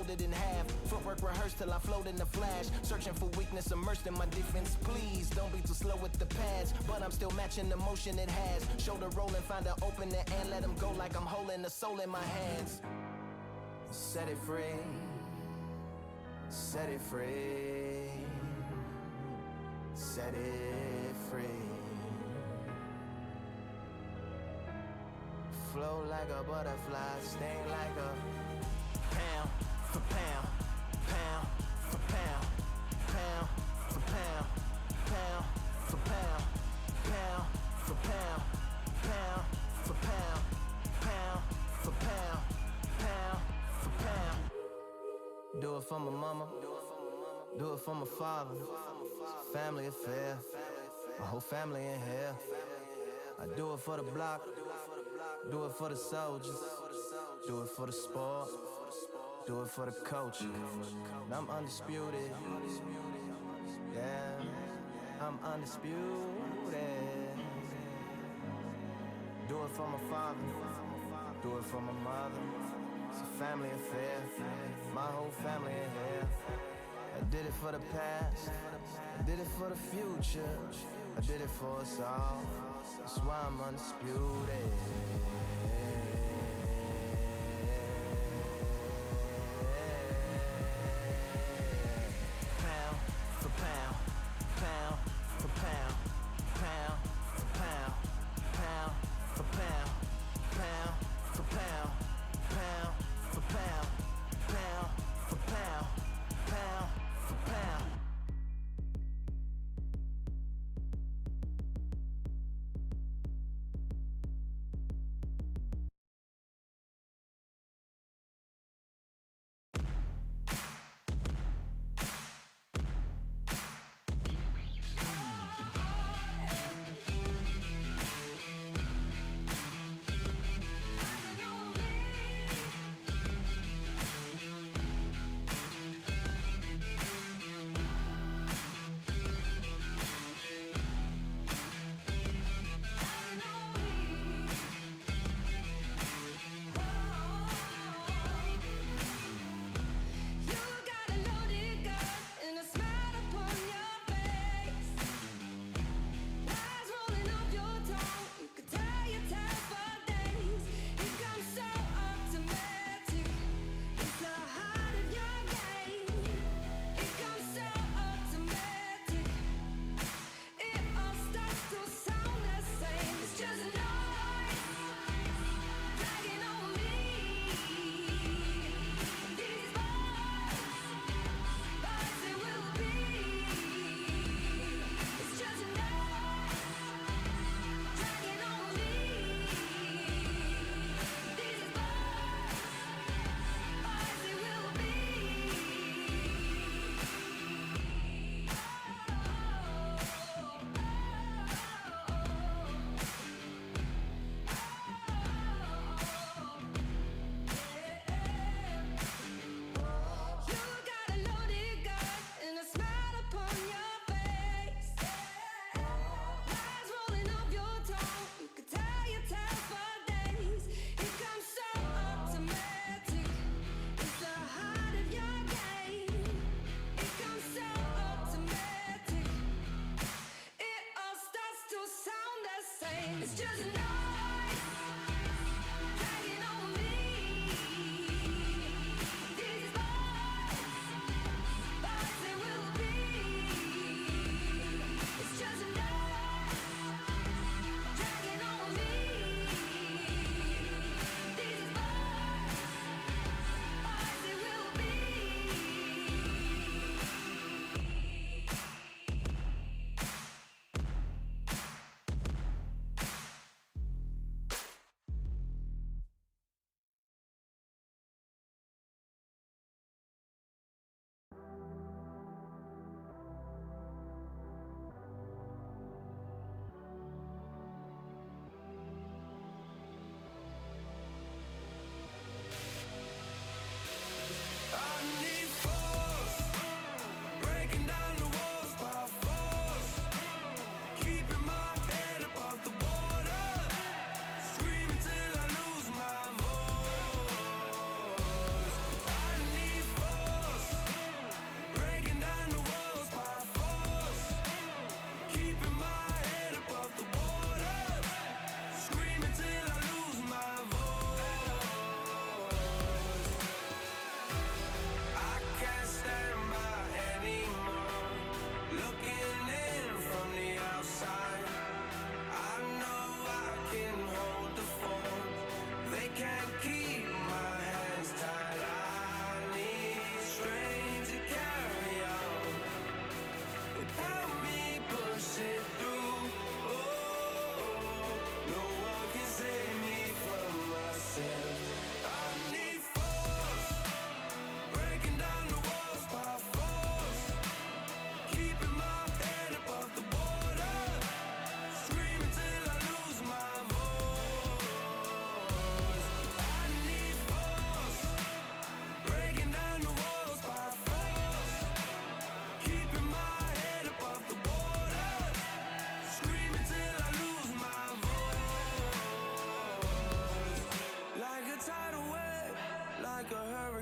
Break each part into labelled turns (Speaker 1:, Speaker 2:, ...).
Speaker 1: folded in half. Footwork rehearsed till I float in the flash. Searching for weakness, immersed in my defense. Please don't be too slow with the pads, but I'm still matching the motion it has. Shoulder rolling, find an opening and let him go like I'm holding the soul in my hands. Set it free, set it free, set it free. Flow like a butterfly, sting like a pound for pound, pound for pound, pound for pound, pound for pound, pound for pound, pound for pound, pound for pound, pound for pound. Do it for my mama, do it for my father. It's a family affair, my whole family in here. I do it for the block, do it for the soldiers, do it for the sport, do it for the culture. And I'm undisputed, yeah, I'm undisputed. Do it for my father, do it for my mother. It's a family affair, my whole family in here. I did it for the past, I did it for the future, I did it for us all. That's why I'm undisputed. Pound for pound, pound for pound, pound for pound, pound for pound, pound for pound, pound for pound, pound for pound, pound for pound.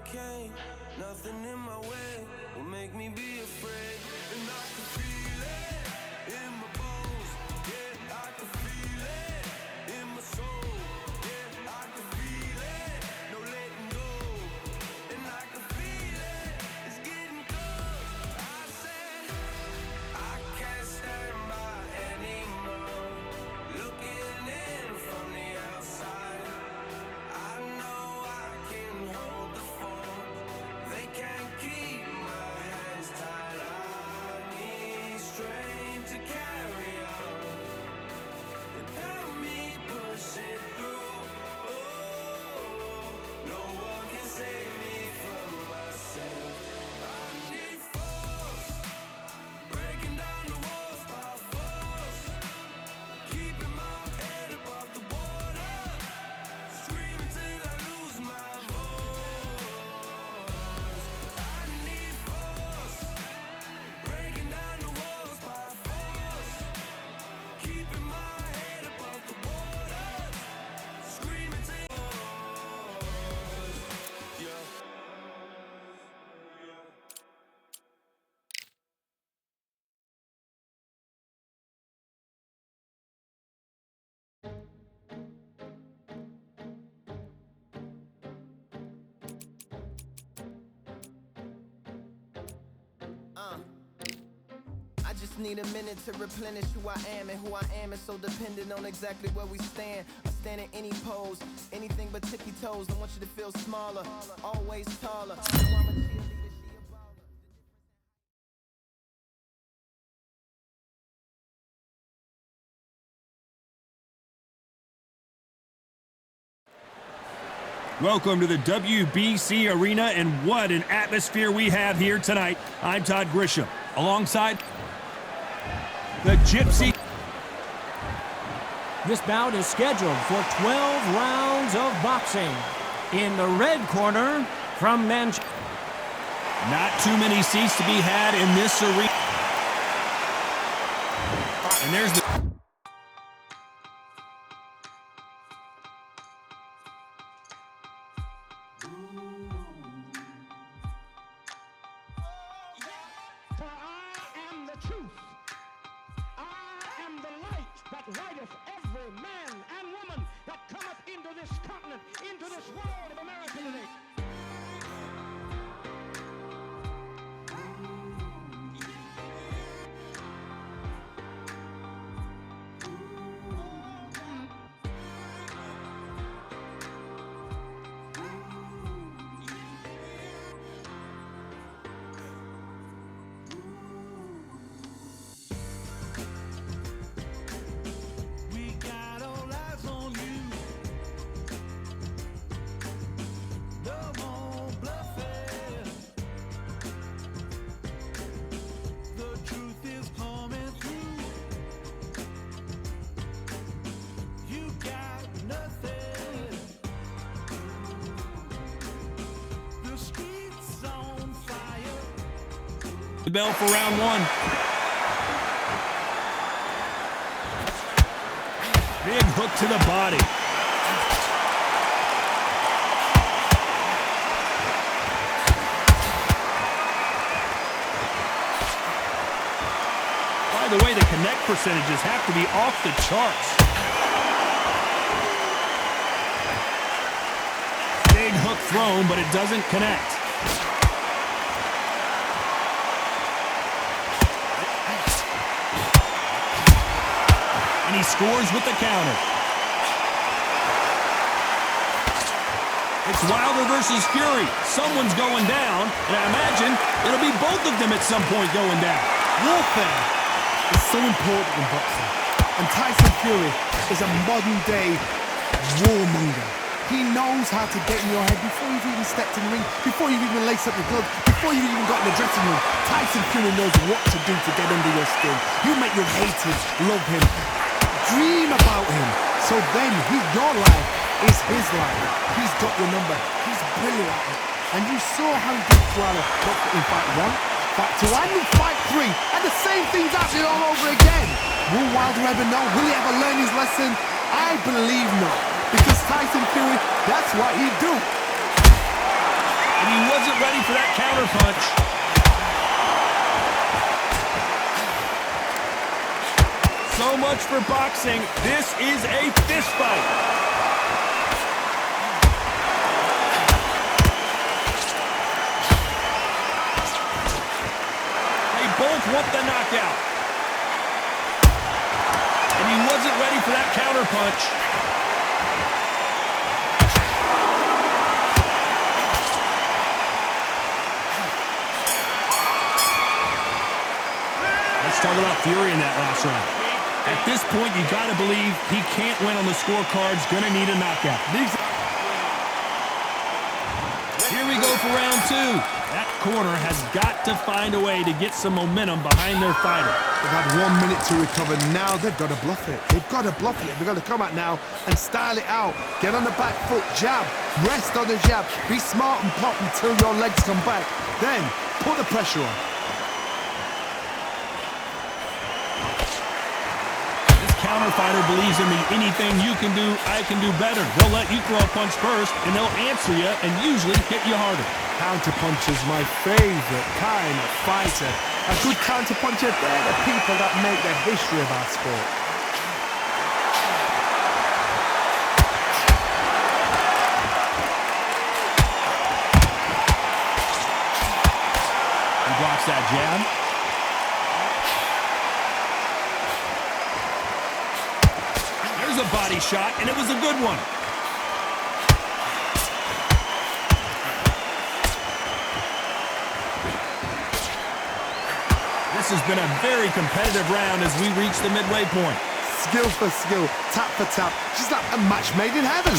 Speaker 1: hurricane. Nothing in my way will make me be afraid. And I can feel it in my bones. Yeah, I can feel it in my soul. Yeah, I can feel it, no letting go. And I can feel it, it's getting close. I said I can't stand by anymore. Looking in from the outside, I know I can hold the phone. They can't keep my hands tied. I need strength to carry on and help me push it through. Oh, no one can save me from myself. I need force, breaking down the walls by force, keeping my head above the water, screaming till I lose my voice. I need force, breaking down the walls by force, keeping my head above the water, screaming till I lose my voice. Yeah. I just need a minute to replenish who I am, and who I am is so dependent on exactly where we stand. I stand in any pose, anything but tippy toes. Don't want you to feel smaller, always taller. So I'm a cheerleader, she a baller.
Speaker 2: Welcome to the WBC Arena, and what an atmosphere we have here tonight. I'm Todd Grisham, alongside the Gypsy.
Speaker 3: This bout is scheduled for 12 rounds of boxing. In the red corner, from Manchester.
Speaker 2: Not too many seats to be had in this arena. And there's the...
Speaker 4: For I am the truth. I am the light that lighteth every man and woman that cometh into this continent, into this world of America today.
Speaker 1: We got all eyes on you. No more bluffing. The truth is coming through. You got nothing. The streets on fire.
Speaker 2: The bell for round one. Big hook to the body. By the way, the connect percentages have to be off the charts. Big hook thrown, but it doesn't connect. And he scores with the counter. It's Wilder versus Fury. Someone's going down, and I imagine it'll be both of them at some point going down.
Speaker 5: Warfare is so important in boxing, and Tyson Fury is a modern-day warmonger. He knows how to get in your head before you've even stepped in the ring, before you've even laced up your gloves, before you've even got in the dressing room. Tyson Fury knows what to do to get under your skin. You make your haters love him, dream about him, so then your life is his life. He's got your number. He's brilliant at it. And you saw how he did Wilder in fight 1, fight 2, and in fight 3, and the same thing's happening all over again. Will Wilder ever know? Will he ever learn his lesson? I believe not, because Tyson Fury, that's what he do.
Speaker 2: And he wasn't ready for that counter punch. So much for boxing. This is a fist fight. They both want the knockout. And he wasn't ready for that counter punch. Let's talk about Fury in that last round. At this point, you got to believe he can't win on the scorecard's going to need a knockout. Here we go for round two. That corner has got to find a way to get some momentum behind their fighter.
Speaker 5: They've had 1 minute to recover. Now they've got to bluff it. They've got to bluff it. They've got to come out now and style it out. Get on the back foot, jab, rest on the jab. Be smart and pop until your legs come back. Then put the pressure on.
Speaker 2: Counter fighter believes in the anything you can do, I can do better. They'll let you throw a punch first, and they'll answer you and usually hit you harder.
Speaker 5: Counter punch is my favorite kind of fighter. A good counter puncher, they're the people that make the history of our sport.
Speaker 2: He blocks that jab. A body shot, and it was a good one. This has been a very competitive round as we reach the midway point.
Speaker 5: Skill for skill, tap for tap, just like a match made in heaven.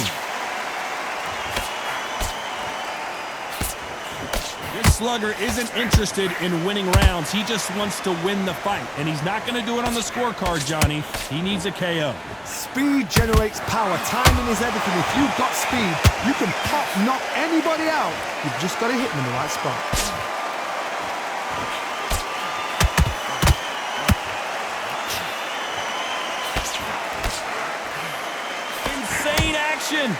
Speaker 2: This slugger isn't interested in winning rounds. He just wants to win the fight, and he's not going to do it on the scorecard, Johnny. He needs a KO.
Speaker 5: Speed generates power. Timing is everything. If you've got speed, you can pop, knock anybody out. You've just got to hit them in the right spot.
Speaker 2: Insane action.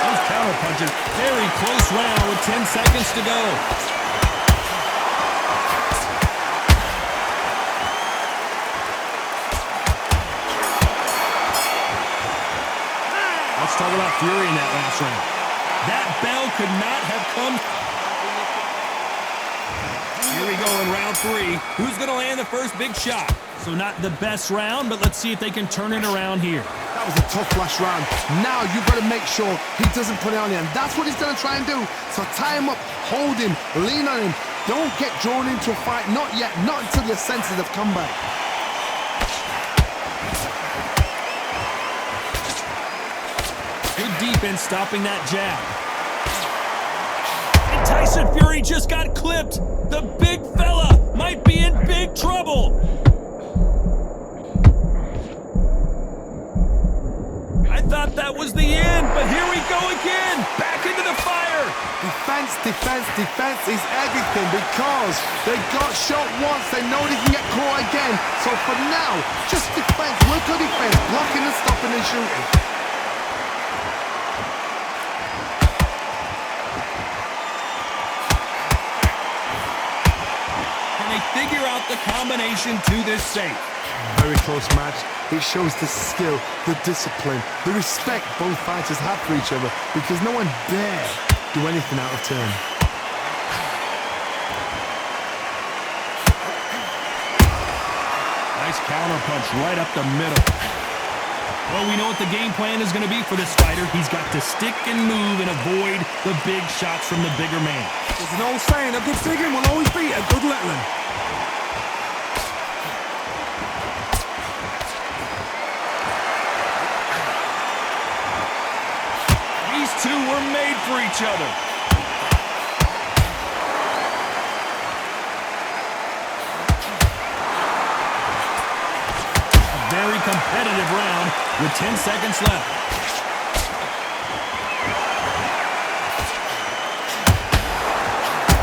Speaker 2: Those counter punches. Very close round with 10 seconds to go. Let's talk about Fury in that last round. That bell could not have come. Here we go in round three. Who's going to land the first big shot? So not the best round, but let's see if they can turn it around here.
Speaker 5: That was a tough last round. Now you've got to make sure he doesn't put it on you, and that's what he's going to try and do. So tie him up, hold him, lean on him. Don't get drawn into a fight. Not yet. Not until your senses have come back.
Speaker 2: Good defense stopping that jab. And Tyson Fury just got clipped. The big fella might be in big trouble. I thought that was the end, but here we go again. Back into the fire.
Speaker 5: Defense, defense, defense is everything because they got shot once. They know they can get caught again. So for now, just defense. Work on defense. Blocking and stopping and shooting.
Speaker 2: Figure out the combination to this safe.
Speaker 5: Very close match. It shows the skill, the discipline, the respect both fighters have for each other because no one dare do anything out of turn.
Speaker 2: Nice counter punch right up the middle. Well, we know what the game plan is going to be for this fighter. He's got to stick and move and avoid the big shots from the bigger man.
Speaker 5: There's an old saying, a good figure will always beat a good littling.
Speaker 2: These two were made for each other. A very competitive round with 10 seconds left.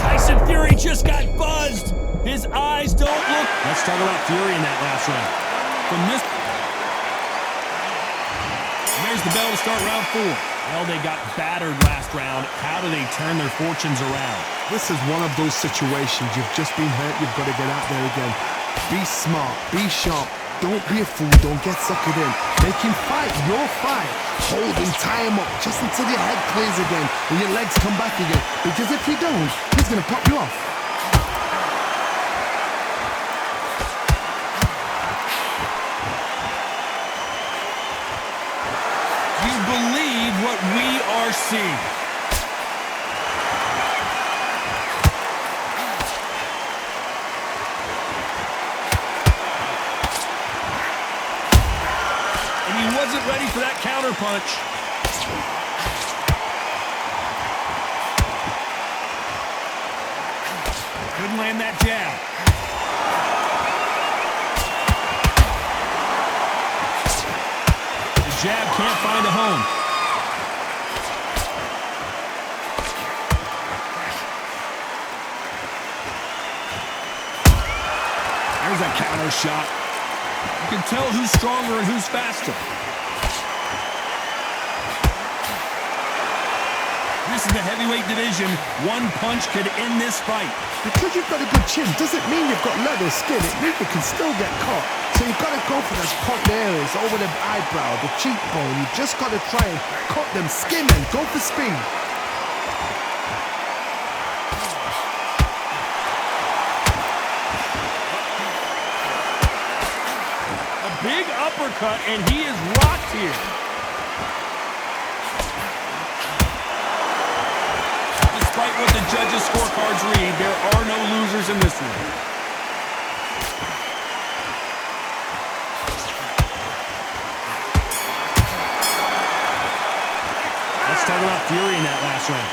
Speaker 2: Tyson Fury just got buzzed. His eyes don't look. Let's talk about Fury in that last round. From this. there's the bell to start round 4. Well, they got battered last round. How do they turn their fortunes around?
Speaker 5: This is one of those situations. You've just been hurt. You've got to get out there again. Be smart. Be sharp. Don't be a fool. Don't get suckered in. Make him fight your fight. Hold him, tie him up just until your head clears again and your legs come back again. Because if you don't, he's going to pop you off.
Speaker 2: You believe what we are seeing. Wasn't ready for that counter punch. Couldn't land that jab. The jab can't find a home. There's that counter shot. You can tell who's stronger and who's faster. This is the heavyweight division. One punch could end this fight.
Speaker 5: Because you've got a good chin doesn't mean you've got leather skin. It means you can still get caught. So you've got to go for those cut areas over the eyebrow, the cheekbone. You've just got to try and cut them, skim and go for speed.
Speaker 2: A big uppercut, and he is rocked here. Despite what the judges' scorecards read, there are no losers in this one. Let's talk about Fury in that last round.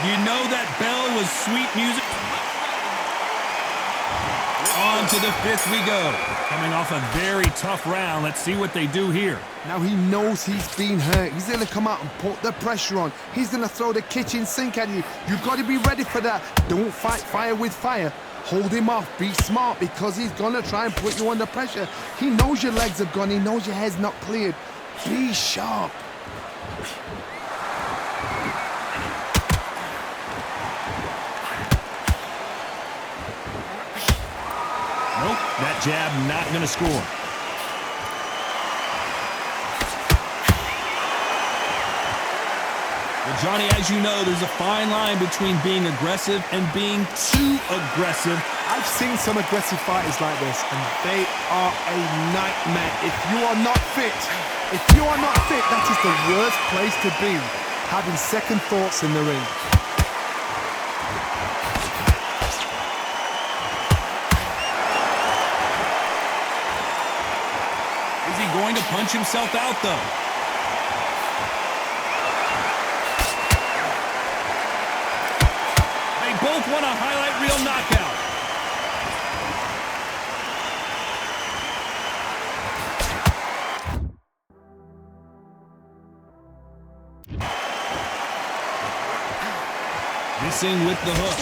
Speaker 2: You know that bell was sweet music. On to the 5th we go. Coming off a very tough round. Let's see what they do here.
Speaker 5: Now he knows he's been hurt. He's going to come out and put the pressure on. He's going to throw the kitchen sink at you. You've got to be ready for that. Don't fight fire with fire. Hold him off. Be smart because he's going to try and put you under pressure. He knows your legs are gone. He knows your head's not cleared. Be sharp.
Speaker 2: Nope, that jab not going to score. Well, Johnny, as you know, there's a fine line between being aggressive and being too aggressive.
Speaker 5: I've seen some aggressive fighters like this, and they are a nightmare. If you are not fit, that is the worst place to be, having second thoughts in the ring.
Speaker 2: Going to punch himself out, though. They both want a highlight reel knockout. Missing with the hook.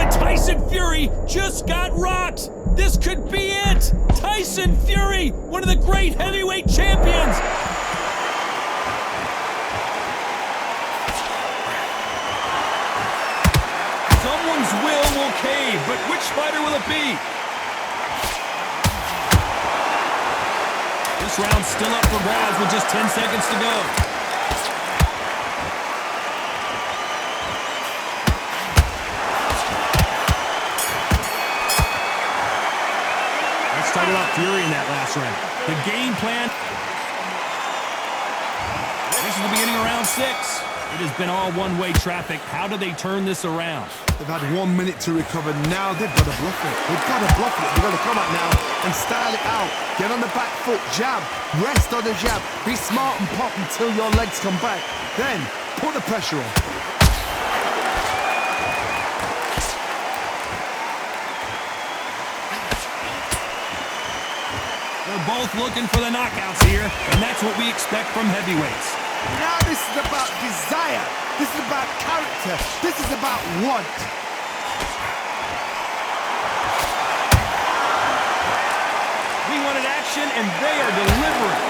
Speaker 2: Tyson Fury just got rocked. This could be it. Tyson Fury, one of the great heavyweight champions. Someone's will cave, but which fighter will it be? This round's still up for grabs with just 10 seconds to go. Talk about Fury in that last round. The game plan. This is the beginning of round 6. It has been all one-way traffic. How do they turn this around?
Speaker 5: They've had 1 minute to recover. Now they've got to bluff it. They've got to bluff it. They've got to come out now and style it out. Get on the back foot, jab, rest on the jab. Be smart and pop until your legs come back. Then put the pressure on.
Speaker 2: They're both looking for the knockouts here, and that's what we expect from heavyweights.
Speaker 5: Now this is about desire. This is about character. This is about want.
Speaker 2: We submission, and they are delivering.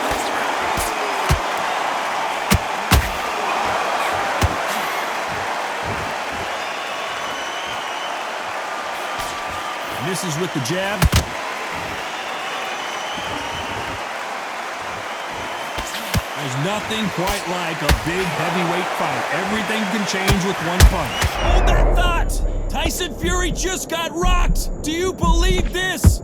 Speaker 2: Misses with the jab. There's nothing quite like a big heavyweight fight. Everything can change with one punch. Hold that thought! Tyson Fury just got rocked! Do you believe this?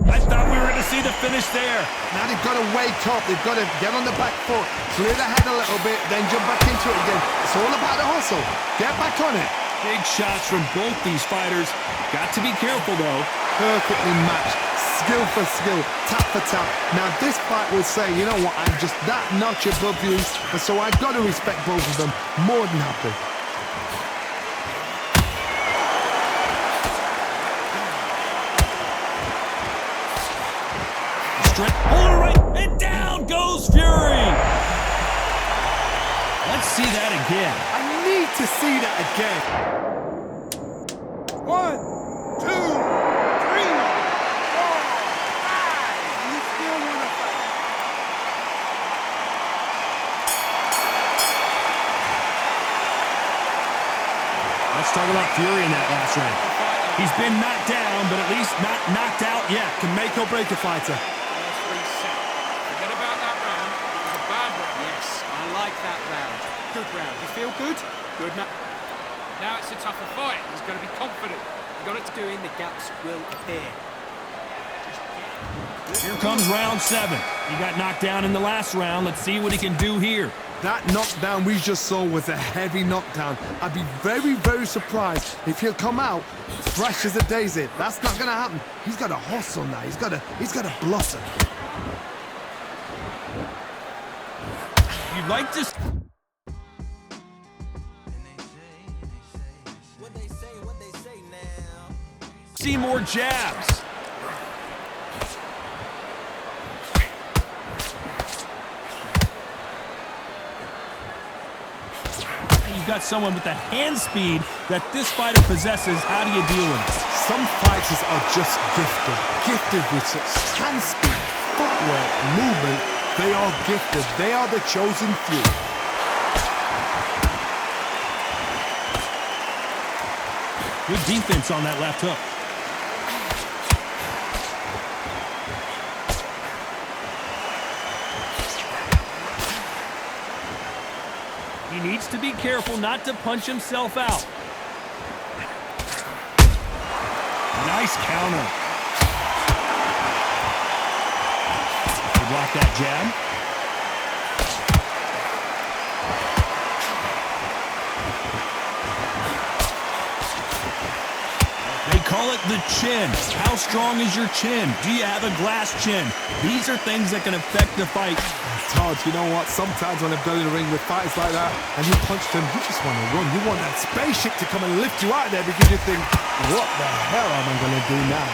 Speaker 2: I thought we were going to see the finish there.
Speaker 5: Now they've got to wake up. They've got to get on the back foot, clear the head a little bit, then jump back into it again. It's all about the hustle. Get back on it.
Speaker 2: Big shots from both these fighters. Got to be careful, though.
Speaker 5: Perfectly matched. Skill for skill, tap for tap. Now this fight will say, you know what, I'm just that notch above you, and so I've got to respect both of them. More than happy.
Speaker 2: Straight, all right, and down goes Fury. Let's see that again.
Speaker 5: I need to see that again. 1, 2, 3, 4, 5. You still want to fight?
Speaker 2: Let's talk about Fury in that last round. He's been knocked down, but at least not knocked out yet.
Speaker 5: Can make or break a fighter.
Speaker 6: Let's reset. Forget about that round. It was a bad round.
Speaker 7: Yes, I like that round. Good round. You feel good? Good.
Speaker 6: Now it's a tougher fight. He's got to be confident. You've got it to do
Speaker 7: Doing the gaps will appear.
Speaker 2: Here comes round 7. He got knocked down in the last round. Let's see what he can do here.
Speaker 5: That knockdown we just saw was a heavy knockdown. I'd be very, very surprised if he'll come out fresh as a daisy. That's not going to happen. He's got to hustle now. He's got to blossom.
Speaker 2: You'd like to... see more jabs. You've got someone with the hand speed that this fighter possesses. How do you deal with it?
Speaker 5: Some fighters are just gifted with such hand speed, footwork, movement. They are gifted. They are the chosen few.
Speaker 2: Good defense on that left hook. He needs to be careful not to punch himself out. Nice counter. He blocked that jab. They call it the chin. How strong is your chin? Do you have a glass chin? These are things that can affect the fight.
Speaker 5: Todd, you know what? Sometimes when I've gone in the ring with fighters like that and you punch them, you just want to run. You want that spaceship to come and lift you out there because you think, what the hell am I going to do now?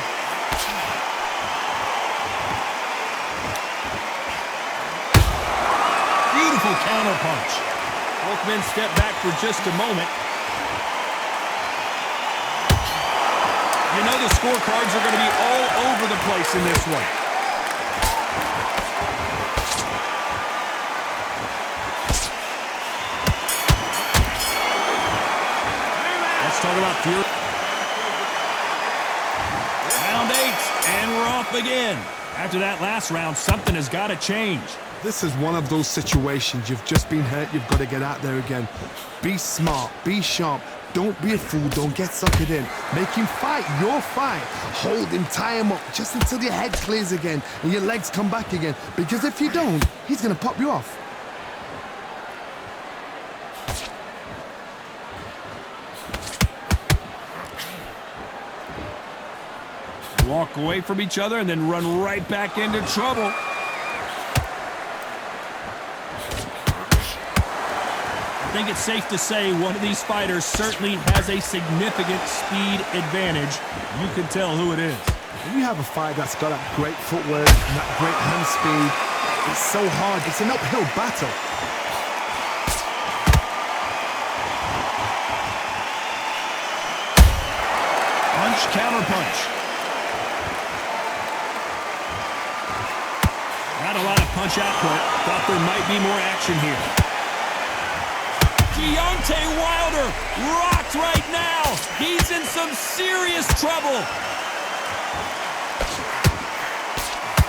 Speaker 2: Beautiful counter punch. Both men step back for just a moment. You know the scorecards are going to be all over the place in this one. Let's talk about Fury. Round 8, and we're off again. After that last round, something has got to change.
Speaker 5: This is one of those situations. You've just been hurt. You've got to get out there again. Be smart. Be sharp. Don't be a fool. Don't get suckered in. Make him fight your fight. Hold him, tie him up just until your head clears again and your legs come back again. Because if you don't, he's going to pop you off.
Speaker 2: Walk away from each other and then run right back into trouble. I think it's safe to say one of these fighters certainly has a significant speed advantage. You can tell who it is.
Speaker 5: When you have a fight that's got that great footwork and that great hand speed, it's so hard. It's an uphill battle.
Speaker 2: Punch, counter punch. punch output. Thought there might be more action here. Deontay Wilder rocked right now. He's in some serious trouble.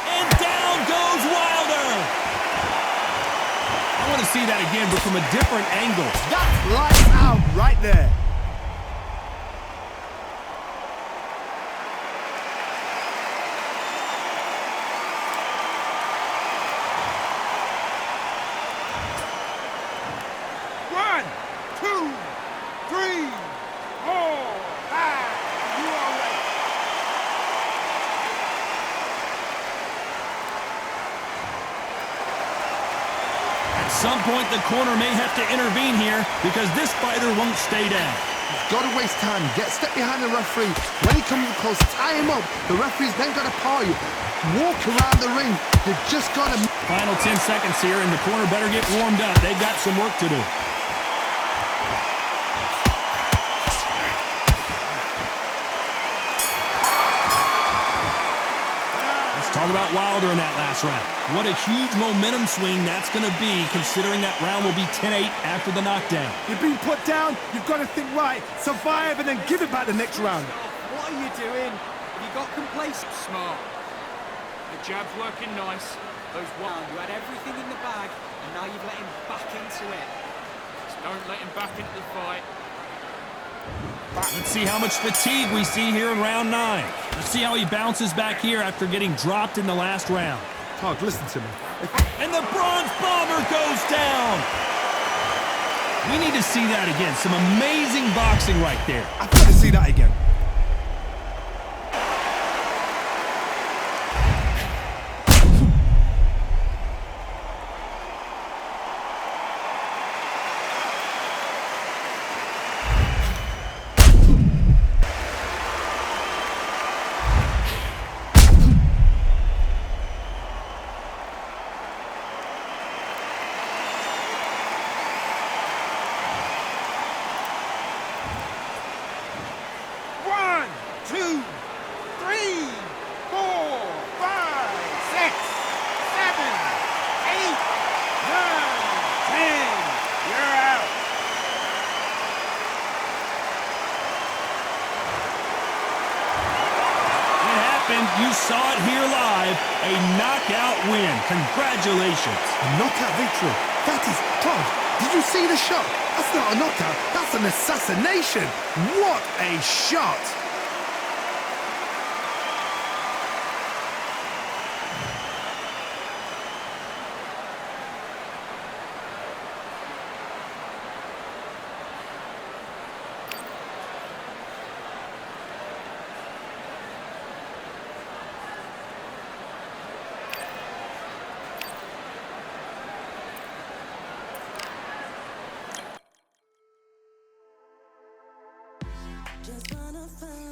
Speaker 2: And down goes Wilder. I want to see that again, but from a different angle.
Speaker 5: That's lights out right there.
Speaker 4: One, two, three, four, five. You are ready.
Speaker 2: At some point, the corner may have to intervene here because this fighter won't stay down.
Speaker 5: Got to waste time. Get step behind the referee. When he comes close, tie him up. The referee's then got to paw you. Walk around the ring. You've just got to...
Speaker 2: Final 10 seconds here, and the corner better get warmed up. They've got some work to do. Talk about Wilder in that last round. What a huge momentum swing that's going to be, considering that round will be 10-8 after the knockdown.
Speaker 5: You've been put down. You've got to think right. Survive and then give it back the next round.
Speaker 7: What are you doing? Have you got complacent?
Speaker 6: Smart. The jab's working nice. Those
Speaker 7: Wow, you had everything in the bag, and now you've let him back into it.
Speaker 6: don't let him back into the fight.
Speaker 2: Let's see how much fatigue we see here in round 9. Let's see how he bounces back here after getting dropped in the last round.
Speaker 5: Todd, listen to me.
Speaker 2: And the Bronze Bomber goes down. We need to see that again. Some amazing boxing right there.
Speaker 5: I've got to see that again.
Speaker 4: One, two, three, four, five, six, seven, eight, nine, 10. You're out.
Speaker 2: It happened. You saw it here live. A knockout win. Congratulations.
Speaker 5: A knockout victory. That is... Todd, did you see the shot? That's not a knockout. That's an assassination. What a shot.
Speaker 8: Just wanna find